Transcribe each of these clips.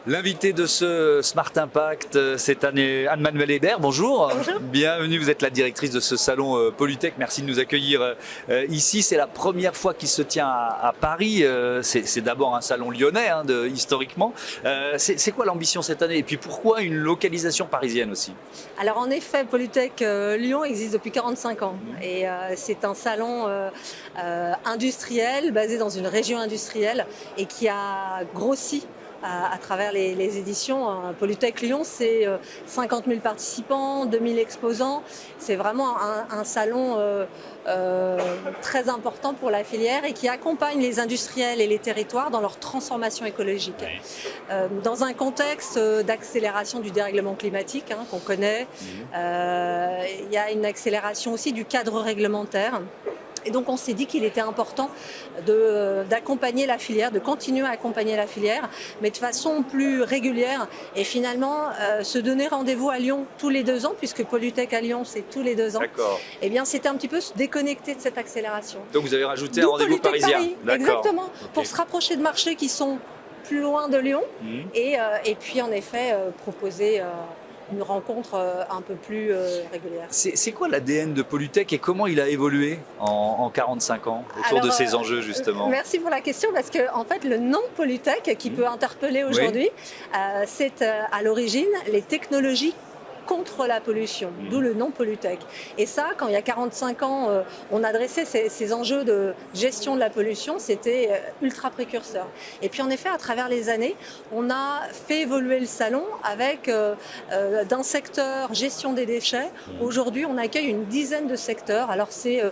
L'invité de ce Smart Impact cette année, Anne-Manuelle Hébert, bonjour. Bonjour. Bienvenue, vous êtes la directrice de ce salon Polytech, merci de nous accueillir ici. C'est la première fois qu'il se tient à Paris, c'est d'abord un salon lyonnais historiquement. C'est quoi l'ambition cette année et puis pourquoi une localisation parisienne aussi? Alors en effet, Polytech Lyon existe depuis 45 ans et c'est un salon industriel basé dans une région industrielle et qui a grossi à travers les éditions. Polytech Lyon, c'est 50 000 participants, 2000 exposants. C'est vraiment un salon très important pour la filière et qui accompagne les industriels et les territoires dans leur transformation écologique. Dans un contexte d'accélération du dérèglement climatique qu'on connaît, il y a une accélération aussi du cadre réglementaire. Et donc on s'est dit qu'il était important d'accompagner la filière, de continuer à accompagner la filière, mais de façon plus régulière et finalement se donner rendez-vous à Lyon tous les 2 ans, puisque Polytech à Lyon c'est tous les 2 ans. D'accord. Eh bien c'était un petit peu se déconnecter de cette accélération. Donc vous avez rajouté un rendez-vous parisien. Paris, exactement, okay. Pour se rapprocher de marchés qui sont plus loin de Lyon et puis en effet proposer une rencontre un peu plus régulière. C'est quoi l'ADN de Polytech et comment il a évolué en 45 ans autour de ces enjeux justement? Merci pour la question parce que en fait le nom Polytech qui peut interpeller aujourd'hui, c'est à l'origine les technologies contre la pollution, d'où le nom Polytech. Et ça, quand il y a 45 ans, on adressait ces enjeux de gestion de la pollution, c'était ultra précurseur. Et puis en effet, à travers les années, on a fait évoluer le salon avec d'un secteur gestion des déchets. Aujourd'hui, on accueille une dizaine de secteurs. Alors c'est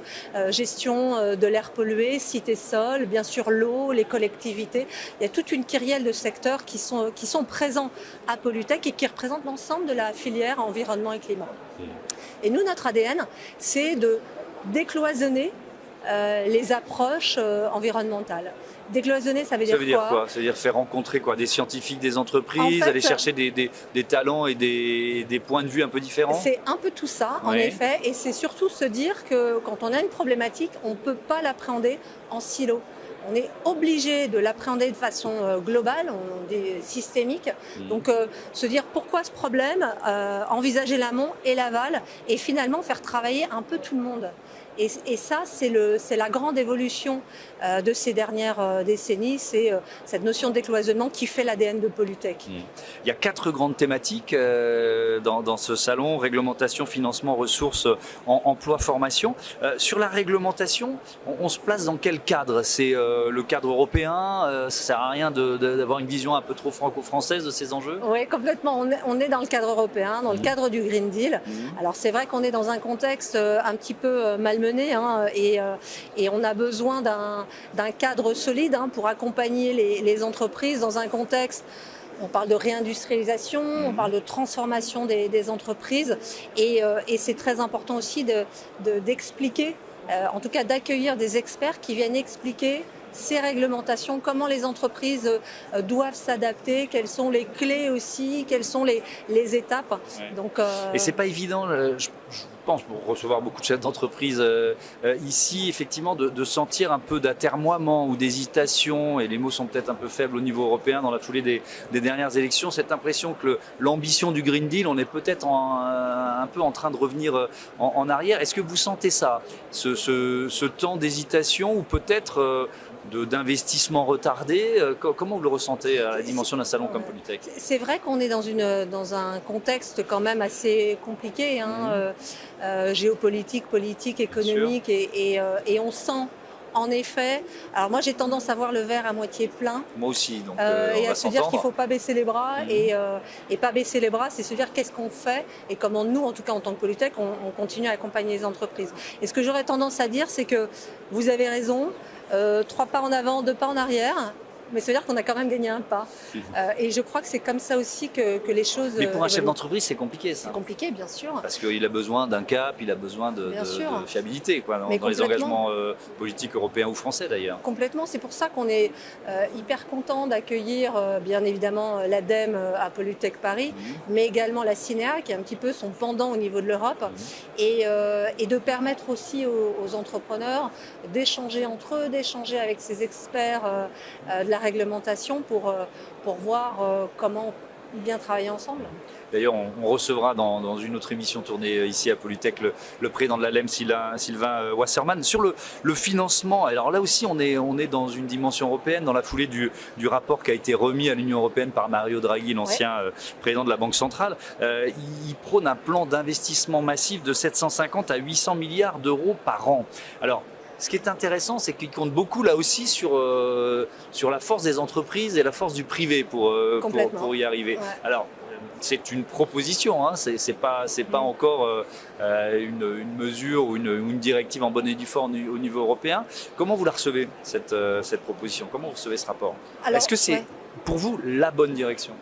gestion de l'air pollué, cité-sol, bien sûr l'eau, les collectivités. Il y a toute une kyrielle de secteurs qui sont présents à Polytech et qui représentent l'ensemble de la filière environnement et climat. Et nous, notre ADN, c'est de décloisonner les approches environnementales. Décloisonner, ça veut dire quoi? Ça veut dire faire rencontrer des scientifiques, des entreprises, aller chercher des talents et des points de vue un peu différents? C'est un peu tout ça, en effet, et c'est surtout se dire que quand on a une problématique, on ne peut pas l'appréhender en silo. On est obligé de l'appréhender de façon globale, systémique. Donc se dire pourquoi ce problème, envisager l'amont et l'aval et finalement faire travailler un peu tout le monde. Et ça, c'est la grande évolution de ces dernières décennies, c'est cette notion de décloisonnement qui fait l'ADN de Polytech. Il y a 4 grandes thématiques dans ce salon: réglementation, financement, ressources, emploi, formation. Sur la réglementation, on se place dans quel cadre? C'est le cadre européen? Ça ne sert à rien d'avoir une vision un peu trop franco-française de ces enjeux? Oui, complètement. On est dans le cadre européen, dans le cadre du Green Deal. Alors c'est vrai qu'on est dans un contexte un petit peu malmené, et on a besoin d'un cadre solide pour accompagner les entreprises dans un contexte. On parle de réindustrialisation, on parle de transformation des entreprises, et c'est très important aussi d'expliquer, en tout cas d'accueillir des experts qui viennent expliquer ces réglementations, comment les entreprises doivent s'adapter, quelles sont les clés aussi, quelles sont les étapes. Donc, et c'est pas évident, je pense, pour recevoir beaucoup de chefs d'entreprise ici, effectivement, de sentir un peu d'atermoiement ou d'hésitation, et les mots sont peut-être un peu faibles au niveau européen dans la foulée des dernières élections, cette impression que l'ambition du Green Deal, on est peut-être un peu en train de revenir en arrière. Est-ce que vous sentez ça, ce temps d'hésitation ou peut-être d'investissement retardé? Comment vous le ressentez à la dimension d'un salon comme Polytech? C'est vrai qu'on est dans un contexte quand même assez compliqué, géopolitique, politique, économique, et on sent en effet, alors moi j'ai tendance à voir le verre à moitié plein. Moi aussi, donc et à se dire qu'il ne faut pas baisser les bras, et pas baisser les bras, c'est se dire qu'est-ce qu'on fait et comment nous, en tout cas en tant que Polytech, on continue à accompagner les entreprises. Et ce que j'aurais tendance à dire, c'est que vous avez raison, 3 pas en avant, 2 pas en arrière. Mais ça veut dire qu'on a quand même gagné un pas. Et je crois que c'est comme ça aussi que les choses... Mais pour un chef d'entreprise, c'est compliqué ça. C'est compliqué, bien sûr. Parce qu'il a besoin d'un cap, il a besoin de fiabilité dans les engagements politiques européens ou français d'ailleurs. Complètement, c'est pour ça qu'on est hyper content d'accueillir bien évidemment l'ADEME à Polytech Paris, mais également la CINEA qui est un petit peu son pendant au niveau de l'Europe, et de permettre aussi aux entrepreneurs d'échanger entre eux, d'échanger avec ces experts de la la réglementation pour voir comment bien travailler ensemble. D'ailleurs, on recevra dans une autre émission tournée ici à Polytech le président de l'ALEM, Sylvain Wasserman. Sur le financement, alors là aussi, on est dans une dimension européenne, dans la foulée du rapport qui a été remis à l'Union européenne par Mario Draghi, l'ancien président de la Banque centrale. Il prône un plan d'investissement massif de 750 à 800 milliards d'euros par an. Alors, ce qui est intéressant, c'est qu'il compte beaucoup là aussi sur la force des entreprises et la force du privé pour y arriver. Ouais. Alors, c'est une proposition, hein, c'est pas encore une mesure ou une directive en bonne et due forme au niveau européen. Comment vous la recevez, cette proposition? Comment vous recevez ce rapport? Est-ce que c'est pour vous la bonne direction?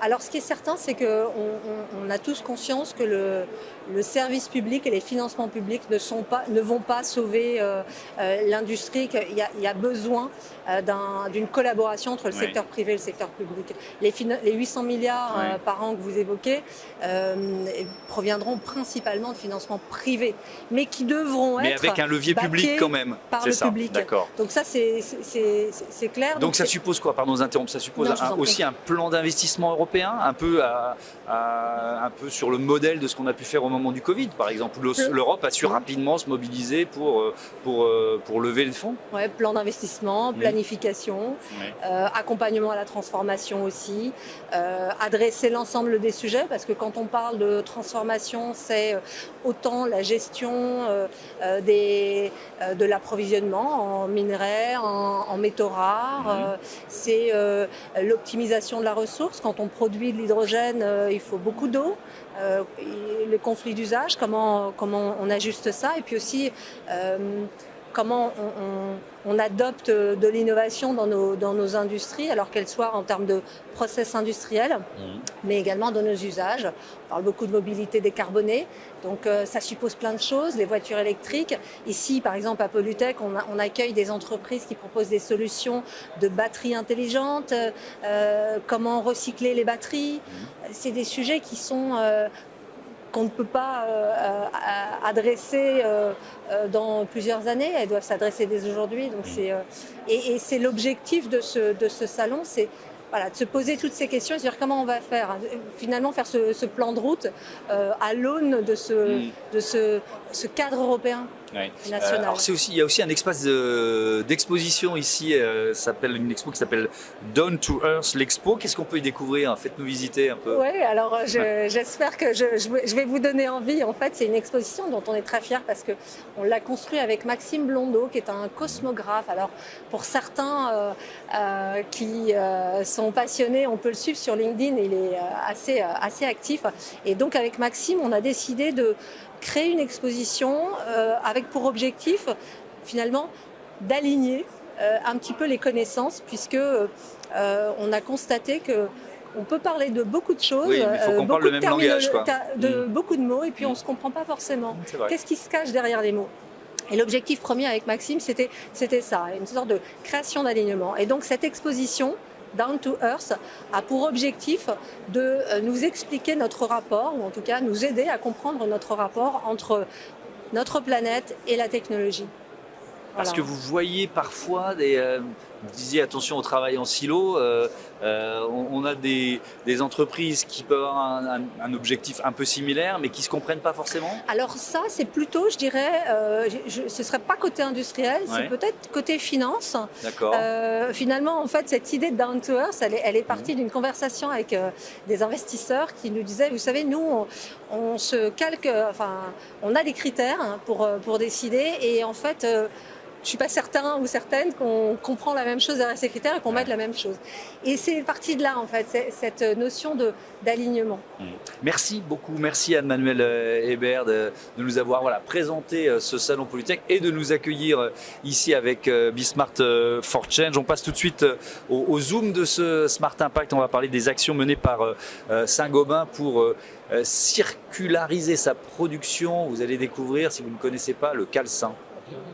Alors, ce qui est certain, c'est qu'on a tous conscience que le service public et les financements publics ne vont pas sauver l'industrie, qu'il y a besoin d'une collaboration entre le secteur privé et le secteur public. Les 800 milliards par an que vous évoquez proviendront principalement de financements privés, mais qui devront être avec un levier public quand même. Par le public. D'accord. Donc ça, c'est clair. Donc ça suppose quoi? Pardon de vous interrompre. Ça suppose aussi un plan d'investissement européen, un peu sur le modèle de ce qu'on a pu faire au moment du Covid, par exemple. L'Europe a su rapidement se mobiliser pour lever les fonds. Ouais, plan d'investissement, planification, accompagnement à la transformation aussi, adresser l'ensemble des sujets, parce que quand on parle de transformation, c'est autant la gestion de l'approvisionnement en minerais, en métaux rares, c'est l'optimisation de la ressource. Quand on produit de l'hydrogène, il faut beaucoup d'eau. Le conflit d'usage, comment on ajuste ça, et puis aussi comment on adopte de l'innovation dans nos industries, alors qu'elles soient en termes de process industriels, mais également dans nos usages. On parle beaucoup de mobilité décarbonée, donc ça suppose plein de choses, les voitures électriques. Ici, par exemple, à Polytech, on accueille des entreprises qui proposent des solutions de batteries intelligentes, comment recycler les batteries. C'est des sujets qui sont qu'on ne peut pas adresser dans plusieurs années, elles doivent s'adresser dès aujourd'hui. Donc et c'est l'objectif de ce salon, c'est de se poser toutes ces questions et se dire comment on va faire, finalement faire ce plan de route à l'aune de ce cadre européen. National. Alors il y a aussi un espace d'exposition ici, une expo qui s'appelle Down to Earth, l'expo. Qu'est-ce qu'on peut y découvrir? Faites-nous visiter un peu. Oui, alors j'espère que je vais vous donner envie. En fait, c'est une exposition dont on est très fiers parce qu'on l'a construit avec Maxime Blondeau, qui est un cosmographe. Alors pour certains qui sont passionnés, on peut le suivre sur LinkedIn, il est assez actif. Et donc avec Maxime, on a décidé de créer une exposition avec pour objectif finalement d'aligner un petit peu les connaissances, puisque on a constaté que on peut parler de beaucoup de choses, beaucoup de langage, beaucoup de mots, et puis on ne se comprend pas forcément. Qu'est-ce qui se cache derrière les mots? Et l'objectif premier avec Maxime, c'était ça, une sorte de création d'alignement. Et donc cette exposition Down to Earth a pour objectif de nous expliquer notre rapport, ou en tout cas nous aider à comprendre notre rapport entre notre planète et la technologie. Parce que vous voyez parfois vous disiez attention au travail en silo, on a des entreprises qui peuvent avoir un objectif un peu similaire, mais qui ne se comprennent pas forcément. Alors ça, c'est plutôt, je dirais, ce ne serait pas côté industriel, c'est peut-être côté finance. D'accord. Finalement, en fait, cette idée de Down to Earth, elle est partie d'une conversation avec des investisseurs qui nous disaient, vous savez, nous, on se calque, on a des critères pour décider, et en fait, je ne suis pas certain ou certaine qu'on comprend la même chose derrière ces critères et qu'on mette la même chose. Et c'est parti de là, en fait, cette notion d'alignement. Merci beaucoup. Merci Anne-Manuelle Hébert de nous avoir présenté ce salon Polytech et de nous accueillir ici avec Be-Smart for Change. On passe tout de suite au zoom de ce Smart Impact. On va parler des actions menées par Saint-Gobain pour circulariser sa production. Vous allez découvrir, si vous ne connaissez pas, le calcin.